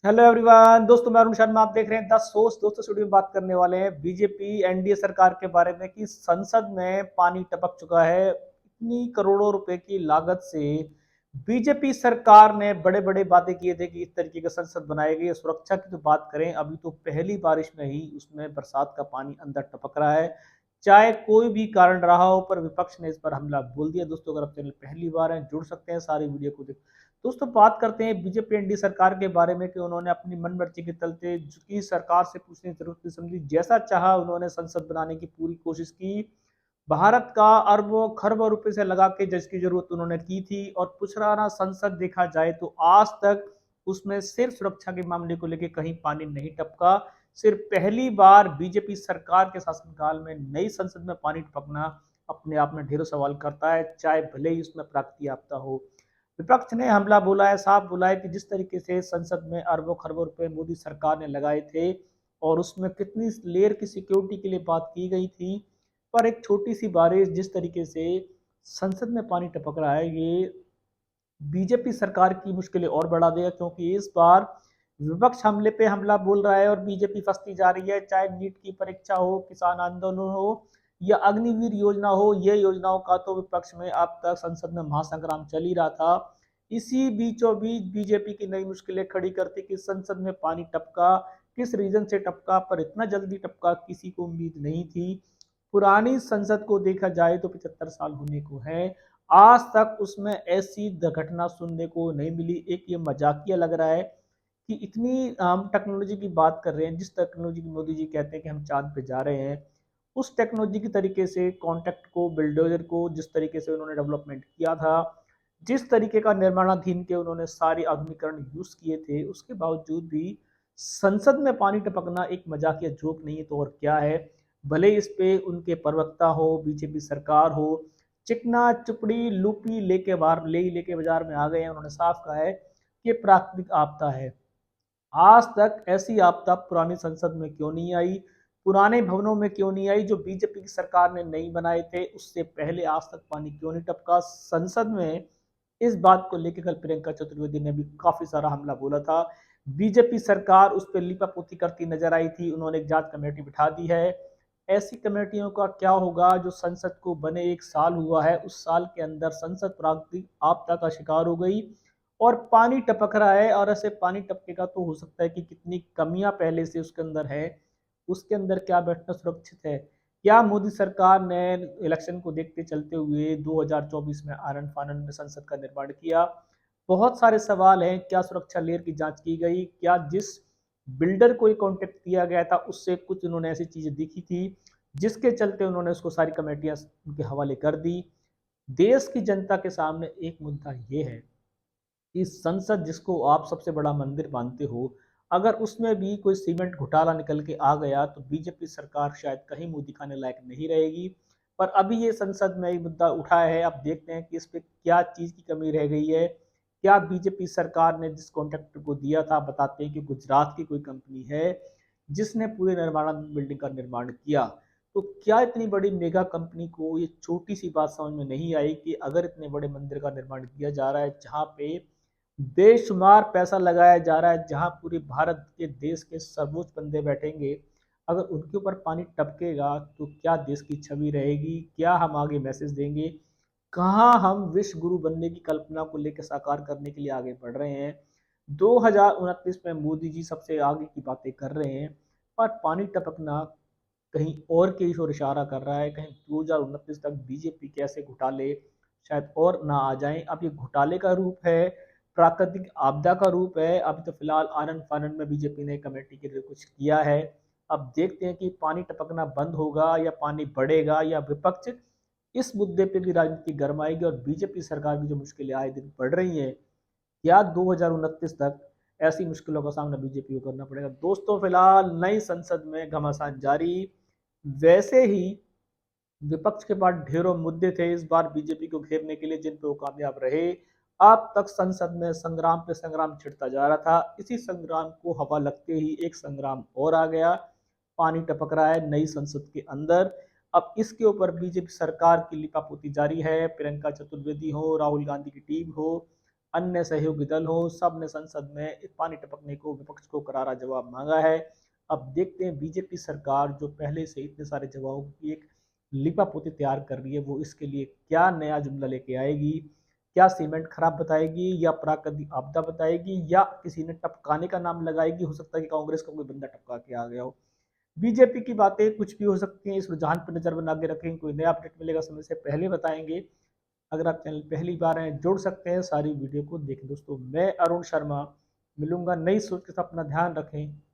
Hello everyone, दोस्तों मैं अरुण शर्मा। आप देख रहे हैं 10 सोच। दोस्तों स्टूडियो में बात करने वाले हैं बीजेपी एनडीए सरकार के बारे में कि संसद में पानी टपक चुका है। इतनी करोड़ों रुपए की लागत से बीजेपी सरकार ने बड़े बड़े वादे किए थे कि इस तरीके का संसद बनाएगी। सुरक्षा की तो बात करें, अभी तो पहली बारिश में ही उसमें बरसात का पानी अंदर टपक रहा है। चाहे कोई भी कारण रहा हो, पर विपक्ष ने इस पर हमला बोल दिया। दोस्तों अगर आप चैनल पहली बार हैं, जुड़ सकते हैं, सारी वीडियो को देख। दोस्तों बात करते हैं बीजेपी एनडीए सरकार के बारे में कि उन्होंने अपनी मनमर्जी के चलते की सरकार से पूछने की जरूरत नहीं समझी, जैसा चाहा उन्होंने संसद बनाने की पूरी कोशिश की। भारत का अरबों खरबों रुपए से लगा के जिसकी जरूरत उन्होंने की थी। और पुराना संसद देखा जाए तो आज तक उसमें सिर्फ सुरक्षा के मामले को लेकर कहीं पानी नहीं टपका। सिर्फ पहली बार बीजेपी सरकार के शासनकाल में नई संसद में पानी टपकना अपने आप में ढेरों सवाल करता है, चाहे भले ही उसमें प्राकृतिक आपदा हो। विपक्ष ने हमला बोला है, साफ बोला है कि जिस तरीके से संसद में अरबों खरबों रुपए मोदी सरकार ने लगाए थे और उसमें कितनी लेयर की सिक्योरिटी के लिए बात की गई थी, पर एक छोटी सी बारिश जिस तरीके से संसद में पानी टपक रहा है, ये बीजेपी सरकार की मुश्किलें और बढ़ा देगा। क्योंकि इस बार विपक्ष हमले पे हमला बोल रहा है और बीजेपी फंसती जा रही है। चाहे नीट की परीक्षा हो, किसान आंदोलन हो या अग्निवीर योजना हो, ये योजनाओं का तो विपक्ष में अब तक संसद में महासंग्राम चल ही रहा था। इसी बीचों बीच बीजेपी की नई मुश्किलें खड़ी करती कि संसद में पानी टपका, किस रीजन से टपका, पर इतना जल्दी टपका किसी को उम्मीद नहीं थी। पुरानी संसद को देखा जाए तो 75 साल होने को है, आज तक उसमें ऐसी घटना सुनने को नहीं मिली। एक ये मजाकिया लग रहा है कि इतनी हम टेक्नोलॉजी की बात कर रहे हैं, जिस टेक्नोलॉजी की मोदी जी कहते हैं कि हम चांद पे जा रहे हैं, उस टेक्नोलॉजी की तरीके से कॉन्टेक्ट को, बिल्डोजर को जिस तरीके से उन्होंने डेवलपमेंट किया था, जिस तरीके का निर्माणाधीन के उन्होंने सारे आधुनिकरण यूज किए थे, उसके बावजूद भी संसद में पानी टपकना एक मजाकिया जोक नहीं है तो और क्या है। भले इस पे उनके प्रवक्ता हो, बीजेपी सरकार हो, चिकना चुपड़ी लूपी लेके बाहर लेके बाजार में आ गए हैं। उन्होंने साफ कहा है कि प्राकृतिक आपदा है। आज तक ऐसी आपदा पुरानी संसद में क्यों नहीं आई, पुराने भवनों में क्यों नहीं आई जो बीजेपी की सरकार ने नहीं बनाए थे, उससे पहले आज तक पानी क्यों नहीं टपका संसद में। इस बात को लेकर कल प्रियंका चतुर्वेदी ने भी काफी सारा हमला बोला था। बीजेपी सरकार उस पर लिपापोती करती नजर आई थी। उन्होंने एक जांच कमेटी बिठा दी है। ऐसी कमेटियों का क्या होगा जो संसद को बने 1 साल हुआ है, उस साल के अंदर संसद प्राकृतिक आपदा का शिकार हो गई और पानी टपक रहा है। और ऐसे पानी टपकेगा तो हो सकता है कि कितनी कमियां पहले से उसके अंदर है, उसके अंदर क्या बैठना सुरक्षित है। क्या मोदी सरकार ने इलेक्शन को देखते चलते हुए 2024 में आनन फानन में संसद का निर्माण किया? बहुत सारे सवाल हैं। क्या सुरक्षा लेयर की जांच की गई? क्या जिस बिल्डर को कॉन्टेक्ट किया गया था उससे कुछ उन्होंने ऐसी चीजें दिखी थी जिसके चलते उन्होंने उसको सारी कमेटियां उनके हवाले कर दी? देश की जनता के सामने एक मुद्दा ये है कि संसद, जिसको आप सबसे बड़ा मंदिर मानते हो, अगर उसमें भी कोई सीमेंट घोटाला निकल के आ गया तो बीजेपी सरकार शायद कहीं मुंह दिखाने लायक नहीं रहेगी। पर अभी ये संसद में ये मुद्दा उठाया है, अब देखते हैं कि इस पे क्या चीज की कमी रह गई है। क्या बीजेपी सरकार ने जिस कॉन्ट्रैक्टर को दिया था, बताते हैं कि गुजरात की कोई कंपनी है जिसने पूरे निर्माण बिल्डिंग का निर्माण किया, तो क्या इतनी बड़ी मेगा कंपनी को ये छोटी सी बात समझ में नहीं आई कि अगर इतने बड़े मंदिर का निर्माण किया जा रहा है, जहाँ पे बेशुमार पैसा लगाया जा रहा है, जहां पूरे भारत के देश के सर्वोच्च बंदे बैठेंगे, अगर उनके ऊपर पानी टपकेगा तो क्या देश की छवि रहेगी? क्या हम आगे मैसेज देंगे? कहाँ हम विश्व गुरु बनने की कल्पना को लेकर साकार करने के लिए आगे बढ़ रहे हैं? 2029 में मोदी जी सबसे आगे की बातें कर रहे हैं, पर पानी टपकना कहीं और के ओर इशारा कर रहा है। कहीं 2029 तक बीजेपी के ऐसे घोटाले शायद और ना आ जाएं। अब ये घोटाले का रूप है, प्राकृतिक आपदा का रूप है। अभी तो फिलहाल आनंद फानंद में बीजेपी ने कमेटी के लिए कुछ किया है। अब देखते हैं कि पानी टपकना बंद होगा या पानी बढ़ेगा, या विपक्ष इस मुद्दे पे भी राजनीति गरमाएगी और बीजेपी सरकार की जो मुश्किलें आए दिन बढ़ रही हैं, या 2029 तक ऐसी मुश्किलों का सामना बीजेपी को करना पड़ेगा। दोस्तों फिलहाल नई संसद में घमासान जारी। वैसे ही विपक्ष के पास ढेरों मुद्दे थे इस बार बीजेपी को घेरने के लिए, जिन पे वो कामयाब रहे। अब तक संसद में संग्राम पे संग्राम छिड़ता जा रहा था, इसी संग्राम को हवा लगते ही एक संग्राम और आ गया। पानी टपक रहा है नई संसद के अंदर। अब इसके ऊपर बीजेपी सरकार की लिपापोती जारी है। प्रियंका चतुर्वेदी हो, राहुल गांधी की टीम हो, अन्य सहयोगी दल हो, सब ने संसद में इस पानी टपकने को विपक्ष को करारा जवाब मांगा है। अब देखते हैं बीजेपी सरकार जो पहले से इतने सारे जवाबों की एक लिपापोती तैयार कर रही है, वो इसके लिए क्या नया जुमला लेके आएगी। क्या सीमेंट खराब बताएगी, या प्राकृतिक आपदा बताएगी, या किसी ने टपकाने का नाम लगाएगी। हो सकता है कि कांग्रेस का कोई बंदा टपका के आ गया हो। बीजेपी की बातें कुछ भी हो सकती हैं, इस रुझान पर नजर बना के रखें। कोई नया अपडेट मिलेगा समय से पहले बताएंगे। अगर आप चैनल पहली बार हैं, जुड़ सकते हैं, सारी वीडियो को देखें। दोस्तों, मैं अरुण शर्मा मिलूंगा नई सोच के साथ। अपना ध्यान रखें।